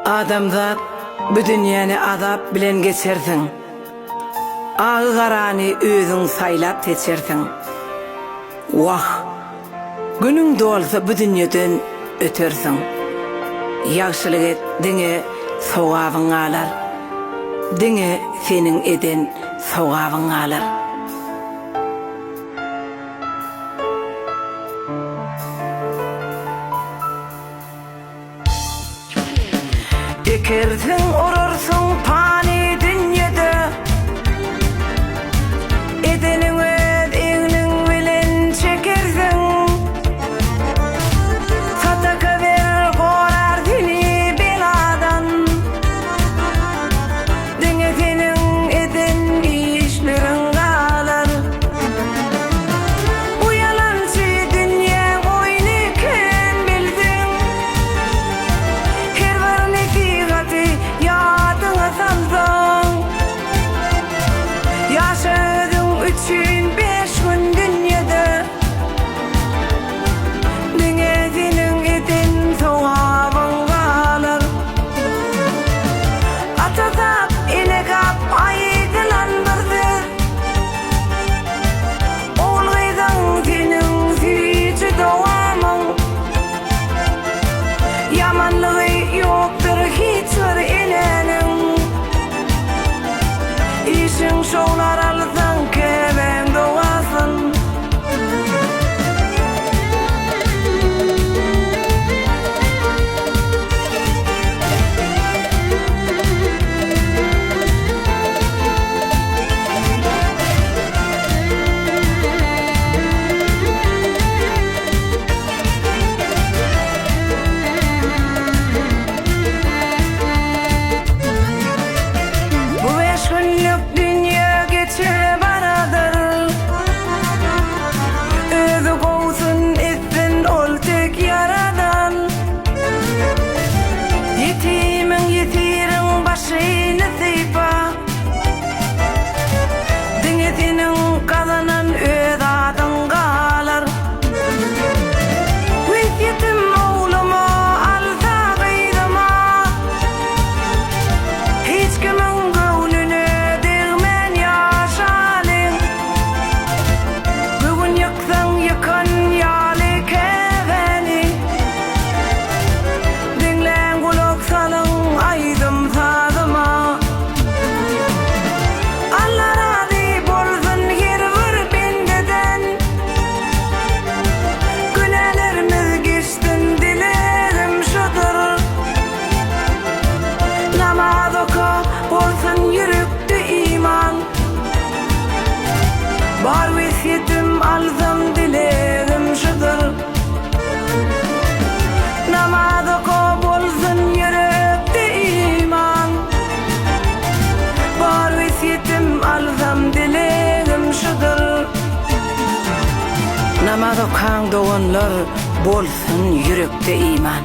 Adamzat bu dünýäni azap bilen geçersiň. Agy garany özüň saýlap teçersiň. Wah, günüň dolsa bu dünýeden ötersiň. Ýagşylyk et, diňe sowabyň alar. Diňe seniň eden sowabyň alar. Ekersiň, orarsyň pani dünýede, edeniň öz eňiniň bilen çekersiň. Sataka berer gorar seni beladan, diňe seniň eden işleriň galar. Bu ýalançy dünýä oýun eken bildiň, her bir yadyňa salsaň. Ýaşadyň üçün 5 gün dünýede, diňe seniň eden sowabyň galar. Atazap elegap aýdylandyrdy, oğulgyzyň seniň süýçi dowamyň. Yamanlygy ýokdur hiç bir eleniň, işiň şoňlar alsaň kemen dowasyn. Bu 5 günlük dünýä geçe baradyr, özü gowsun etsin ol tek yaradan. Yetimiň yetiriň başyny sypa, diňe seniň kazanan öz adyň galar. Biz yetim oğlumy alsa gyýdyma, hiç kimiň göwnüne degmen ýaşalyň. Bugün ýaksaň ýakan ýaly kefeni, diňlen gulak salyň aýdym sazyma. Allah razy bolsun her bir bendeden, günelerimiz geçtin dilerim şudur. Namaz oku, bolsun yürekde iman, bar wesiyetim alsam dilerim şudur. Namaz oku, bolsun yürekde iman, bar wesiyetim alsam dilerim şudur. Namaz okan doganlar bolsun yürekde iman.